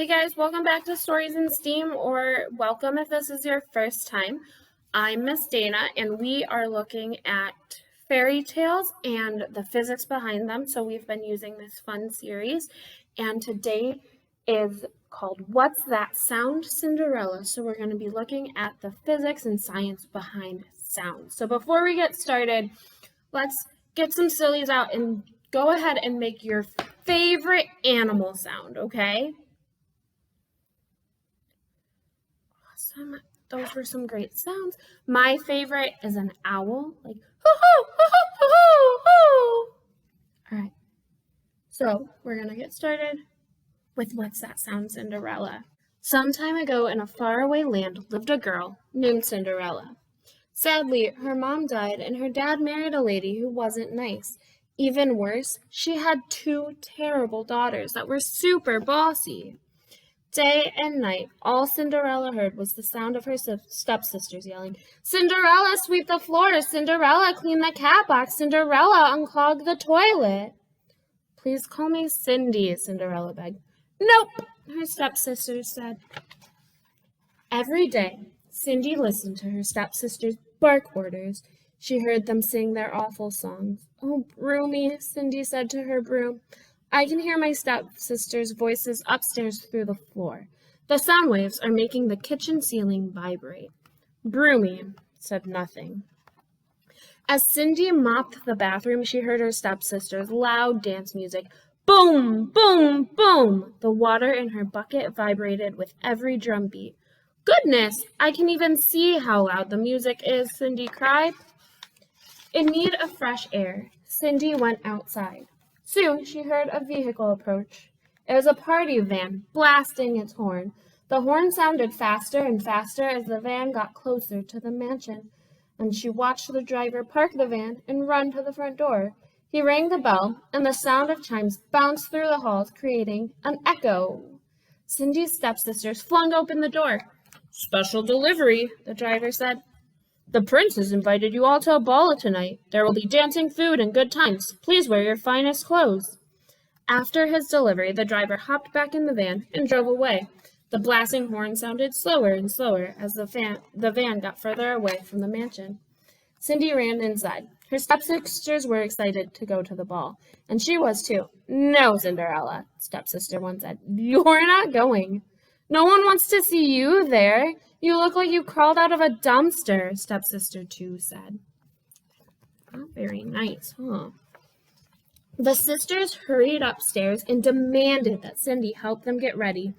Hey guys, welcome back to Stories in STEAM, or welcome if this is your first time. I'm Miss Dana, and we are looking at fairy tales and the physics behind them. So we've been using this fun series, and today is called What's That Sound, Cinderella? So we're going to be looking at the physics and science behind sound. So before we get started, let's get some sillies out and go ahead and make your favorite animal sound, okay? Those were some great sounds. My favorite is an owl, like hoo-hoo, hoo-hoo, hoo-hoo, hoo. All right, so we're gonna get started with What's That Sound, Cinderella. Some time ago in a faraway land lived a girl named Cinderella. Sadly, her mom died and her dad married a lady who wasn't nice. Even worse, she had two terrible daughters that were super bossy. Day and night, all Cinderella heard was the sound of her stepsisters yelling, "Cinderella, sweep the floor! Cinderella, clean the cat box! Cinderella, unclog the toilet!" "Please call me Cindy," Cinderella begged. "Nope," her stepsisters said. Every day, Cindy listened to her stepsisters' bark orders. She heard them sing their awful songs. "Oh, Broomy," Cindy said to her broom, "I can hear my stepsisters' voices upstairs through the floor. The sound waves are making the kitchen ceiling vibrate." Broomy said nothing. As Cindy mopped the bathroom, she heard her stepsisters' loud dance music. Boom, boom, boom! The water in her bucket vibrated with every drum beat. "Goodness, I can even see how loud the music is," Cindy cried. In need of fresh air, Cindy went outside. Soon she heard a vehicle approach. It was a party van, blasting its horn. The horn sounded faster and faster as the van got closer to the mansion, and she watched the driver park the van and run to the front door. He rang the bell, and the sound of chimes bounced through the halls, creating an echo. Cindy's stepsisters flung open the door. "Special delivery," the driver said. "The prince has invited you all to a ball tonight. There will be dancing, food, and good times. Please wear your finest clothes." After his delivery, the driver hopped back in the van and drove away. The blasting horn sounded slower and slower as the van got further away from the mansion. Cindy ran inside. Her stepsisters were excited to go to the ball, and she was too. "No, Cinderella," stepsister one said. "You're not going. No one wants to see you there. You look like you crawled out of a dumpster," stepsister 2 said. Not very nice, huh? The sisters hurried upstairs and demanded that Cindy help them get ready.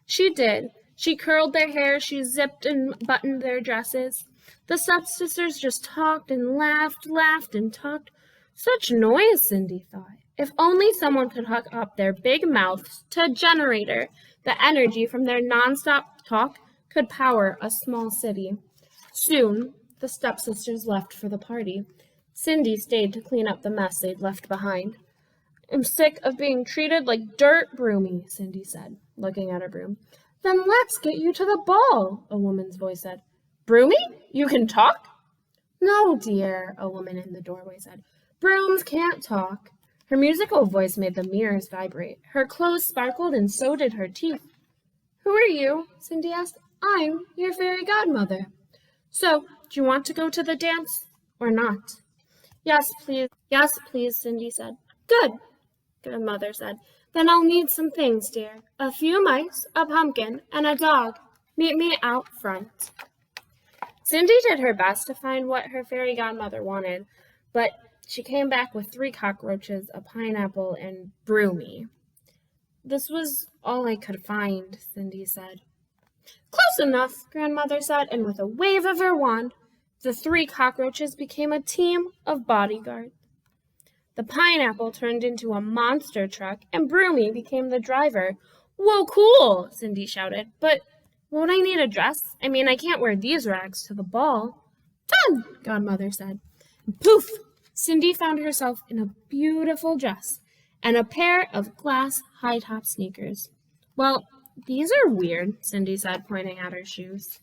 She did. She curled their hair, she zipped and buttoned their dresses. The stepsisters just talked and laughed and talked. Such noise, Cindy thought. If only someone could hook up their big mouths to a generator. The energy from their nonstop talk could power a small city. Soon, the stepsisters left for the party. Cindy stayed to clean up the mess they'd left behind. "I'm sick of being treated like dirt, Broomy," Cindy said, looking at her broom. "Then let's get you to the ball," a woman's voice said. "Broomy, you can talk?" "No, dear," a woman in the doorway said. "Brooms can't talk." Her musical voice made the mirrors vibrate. Her clothes sparkled and so did her teeth. "Who are you?" Cindy asked. "I'm your fairy godmother." "So, do you want to go to the dance or not?" "Yes, please." "Yes, please," Cindy said. "Good," Grandmother said. "Then I'll need some things, dear. A few mice, a pumpkin, and a dog. Meet me out front." Cindy did her best to find what her fairy godmother wanted, but she came back with 3 cockroaches, a pineapple, and Broomy. "This was all I could find," Cindy said. "Close enough," Grandmother said, and with a wave of her wand, the 3 cockroaches became a team of bodyguards. The pineapple turned into a monster truck, and Broomy became the driver. "Whoa, cool!" Cindy shouted. "But won't I need a dress? I mean, I can't wear these rags to the ball." "Done!" Godmother said. And poof! Cindy found herself in a beautiful dress and a pair of glass high-top sneakers. "Well, these are weird," Cindy said, pointing at her shoes.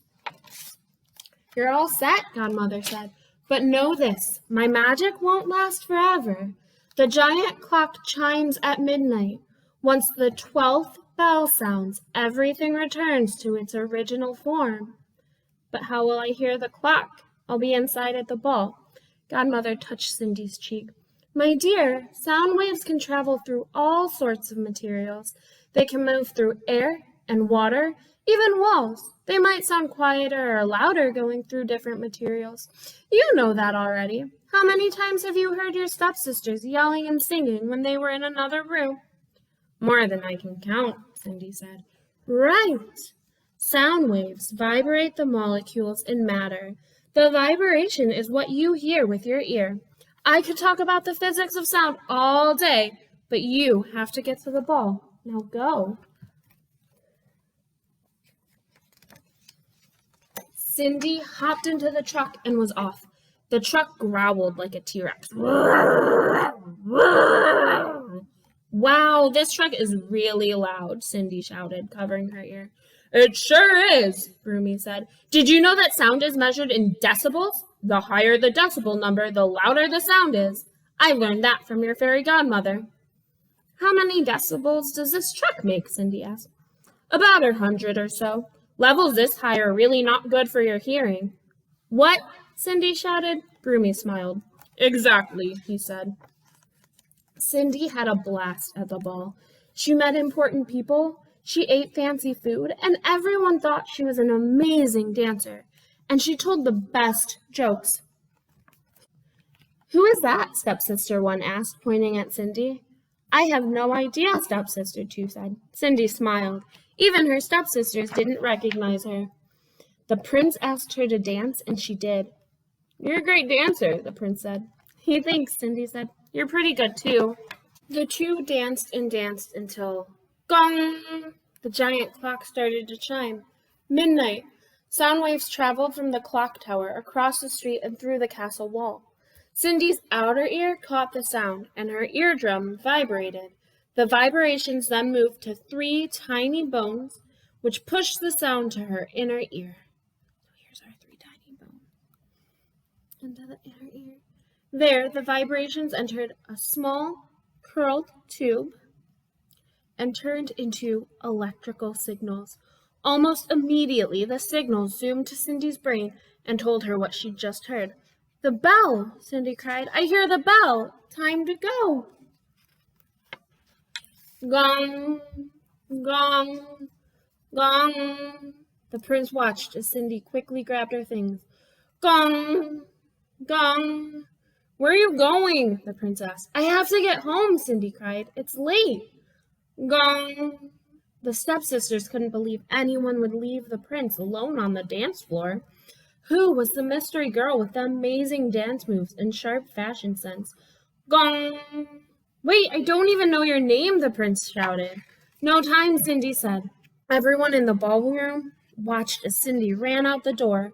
"You're all set," Godmother said. "But know this, my magic won't last forever. The giant clock chimes at midnight. Once the 12th bell sounds, everything returns to its original form. But how will I hear the clock? I'll be inside at the ball. Godmother touched Cindy's cheek. My dear, sound waves can travel through all sorts of materials. They can move through air and water, even walls. They might sound quieter or louder going through different materials. You know that already. How many times have you heard your stepsisters yelling and singing when they were in another room? More than I can count, Cindy said. Right. Sound waves vibrate the molecules in matter. The vibration is what you hear with your ear. I could talk about the physics of sound all day, but you have to get to the ball. Now go. Cindy hopped into the truck and was off. The truck growled like a T-Rex. Wow, this truck is really loud, Cindy shouted, covering her ear. It sure is, Broomy said. Did you know that sound is measured in decibels? The higher the decibel number, the louder the sound is. I learned that from your fairy godmother. How many decibels does this truck make? Cindy asked. About 100 or so. Levels this high are really not good for your hearing. What? Cindy shouted. Broomy smiled. Exactly, he said. Cindy had a blast at the ball. She met important people, she ate fancy food, and everyone thought she was an amazing dancer. And she told the best jokes. Who is that? Stepsister 1 asked, pointing at Cindy. I have no idea, Stepsister 2 said. Cindy smiled. Even her stepsisters didn't recognize her. The prince asked her to dance, and she did. You're a great dancer, the prince said. Thanks, Cindy said. You're pretty good, too. The two danced and danced until, gong! The giant clock started to chime. Midnight. Sound waves traveled from the clock tower across the street and through the castle wall. Cindy's outer ear caught the sound, and her eardrum vibrated. The vibrations then moved to 3 tiny bones, which pushed the sound to her inner ear. So here's our 3 tiny bones. Into the inner ear. There, the vibrations entered a small, curled tube and turned into electrical signals. Almost immediately, the signals zoomed to Cindy's brain and told her what she'd just heard. The bell, Cindy cried. I hear the bell. Time to go. Gong, gong, gong. The prince watched as Cindy quickly grabbed her things. Gong, gong. Where are you going? The prince asked. I have to get home, Cindy cried. It's late. Gong. The stepsisters couldn't believe anyone would leave the prince alone on the dance floor. Who was the mystery girl with the amazing dance moves and sharp fashion sense? Gong! Wait, I don't even know your name, the prince shouted. No time, Cindy said. Everyone in the ballroom watched as Cindy ran out the door.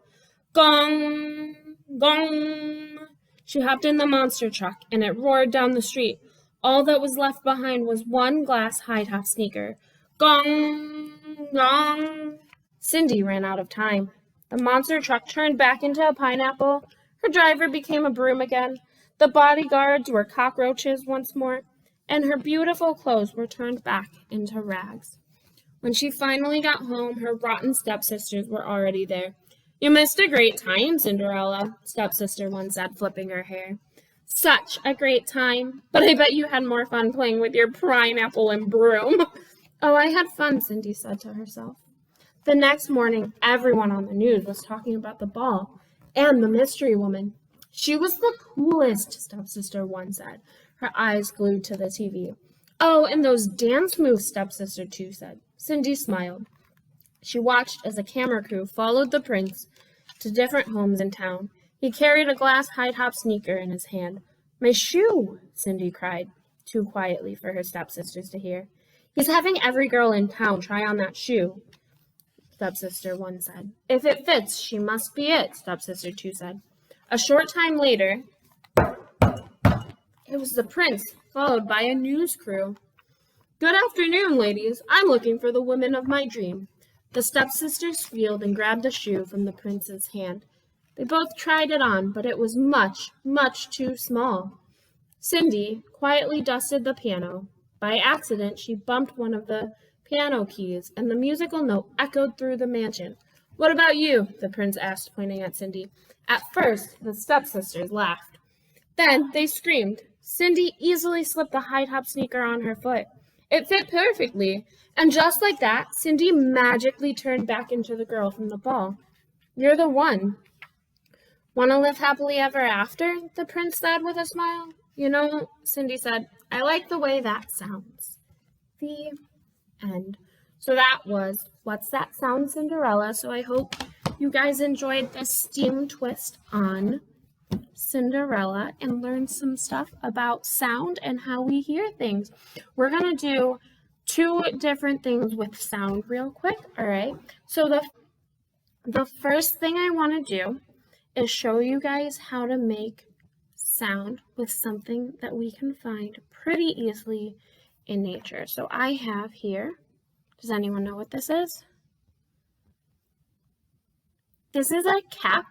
Gong! Gong! She hopped in the monster truck, and it roared down the street. All that was left behind was one glass high-top sneaker. Gong! Gong! Cindy ran out of time. The monster truck turned back into a pineapple. Her driver became a broom again. The bodyguards were cockroaches once more, and her beautiful clothes were turned back into rags. When she finally got home, her rotten stepsisters were already there. You missed a great time, Cinderella, Stepsister 1 said, flipping her hair. Such a great time, but I bet you had more fun playing with your pineapple and broom. Oh, I had fun, Cindy said to herself. The next morning, everyone on the news was talking about the ball and the mystery woman. She was the coolest, Stepsister 1 said, her eyes glued to the TV. Oh, and those dance moves, Stepsister 2 said. Cindy smiled. She watched as a camera crew followed the prince to different homes in town. He carried a glass high-top sneaker in his hand. My shoe, Cindy cried, too quietly for her stepsisters to hear. He's having every girl in town try on that shoe, Stepsister 1 said. If it fits, she must be it, Stepsister 2 said. A short time later, it was the prince, followed by a news crew. Good afternoon, ladies. I'm looking for the woman of my dream. The stepsisters squealed and grabbed a shoe from the prince's hand. They both tried it on, but it was much, much too small. Cindy quietly dusted the piano. By accident, she bumped one of the piano keys, and the musical note echoed through the mansion. "What about you?" the prince asked, pointing at Cindy. At first, the stepsisters laughed. Then they screamed. Cindy easily slipped the high-top sneaker on her foot. It fit perfectly, and just like that, Cindy magically turned back into the girl from the ball. "You're the one." "Want to live happily ever after?" the prince said with a smile. "You know," Cindy said, "I like the way that sounds." The end. So that was What's That Sound, Cinderella. So I hope you guys enjoyed this STEAM twist on Cinderella and learned some stuff about sound and how we hear things. We're going to do 2 different things with sound real quick, all right? So the first thing I want to do is show you guys how to make sound with something that we can find pretty easily in nature. So I have here, does anyone know what this is? This is a cap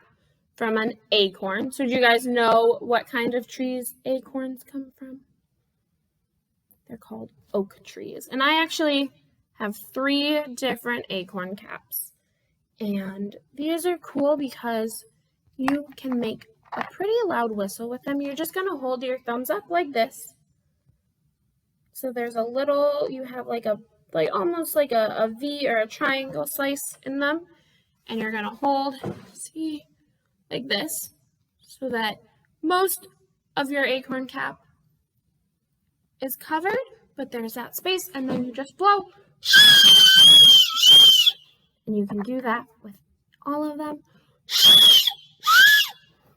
from an acorn. So do you guys know what kind of trees acorns come from? They're called oak trees. And I actually have 3 different acorn caps. And these are cool because you can make a pretty loud whistle with them. You're just going to hold your thumbs up like this. So there's a little, you have like almost like a V or a triangle slice in them. And you're going to hold, see, like this, so that most of your acorn cap is covered, but there's that space, and then you just blow. And you can do that with all of them.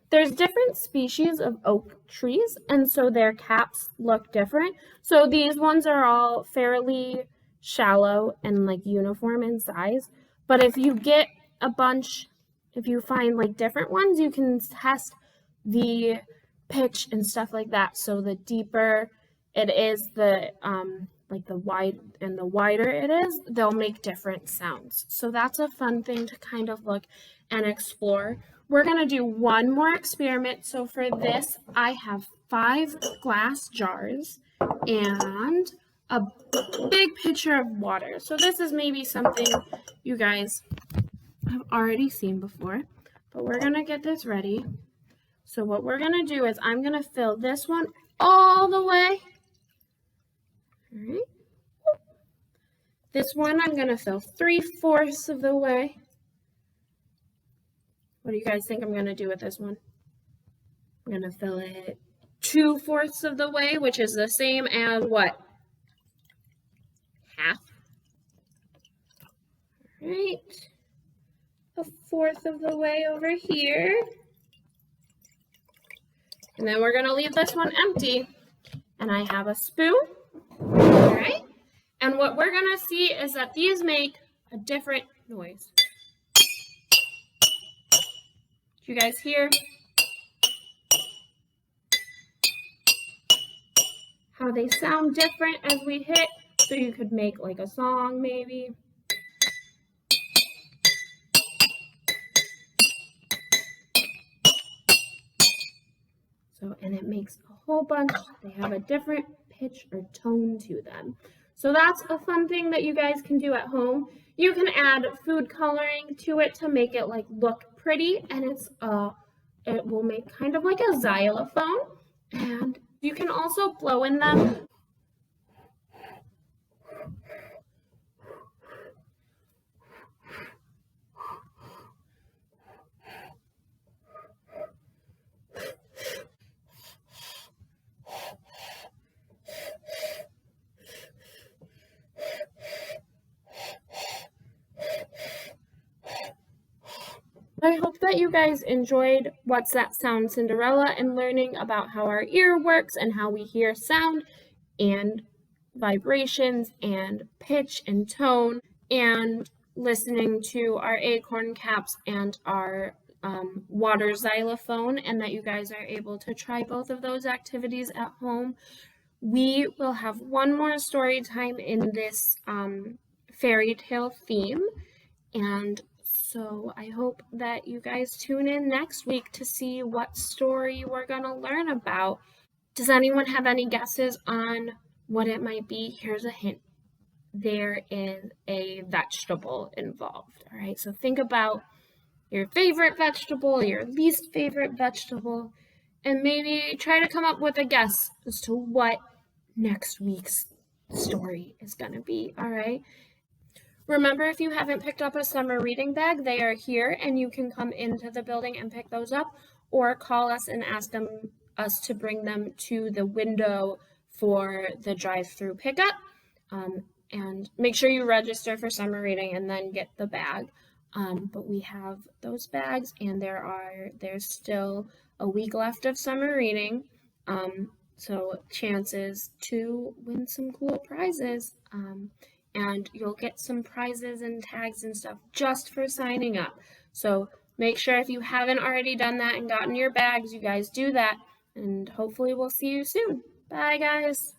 There's different species of oak trees, and so their caps look different. So these ones are all fairly shallow and like uniform in size. But if you get a bunch, if you find like different ones, you can test the pitch and stuff like that. So the deeper it is, the wider it is, they'll make different sounds. So that's a fun thing to kind of look and explore. We're going to do one more experiment. So for this, I have 5 glass jars and a big pitcher of water. So this is maybe something you guys have already seen before, but we're going to get this ready. So what we're going to do is I'm going to fill this one all the way. All right. This one I'm going to fill 3/4 of the way. What do you guys think I'm going to do with this one? I'm going to fill it 2/4 of the way, which is the same as what? Half. All right. 1/4 of the way over here. And then we're going to leave this one empty. And I have a spoon. All right. And what we're going to see is that these make a different noise. Do you guys hear how they sound different as we hit? So you could make like a song maybe. So, and it makes a whole bunch. They have a different pitch or tone to them. So that's a fun thing that you guys can do at home. You can add food coloring to it to make it like look pretty, and it will make kind of like a xylophone. And you can also blow in them. I hope that you guys enjoyed What's That Sound, Cinderella, and learning about how our ear works and how we hear sound and vibrations and pitch and tone, and listening to our acorn caps and our water xylophone, and that you guys are able to try both of those activities at home. We will have one more story time in this fairy tale theme, and so I hope that you guys tune in next week to see what story we're going to learn about. Does anyone have any guesses on what it might be? Here's a hint. there is a vegetable involved. All right, so think about your favorite vegetable, your least favorite vegetable, and maybe try to come up with a guess as to what next week's story is going to be. All right. Remember, if you haven't picked up a summer reading bag, they are here and you can come into the building and pick those up, or call us and ask us to bring them to the window for the drive-through pickup. And make sure you register for summer reading and then get the bag. But we have those bags, and there's still a week left of summer reading. So chances to win some cool prizes. And you'll get some prizes and tags and stuff just for signing up. So make sure, if you haven't already done that and gotten your bags, you guys do that. And hopefully we'll see you soon. Bye, guys.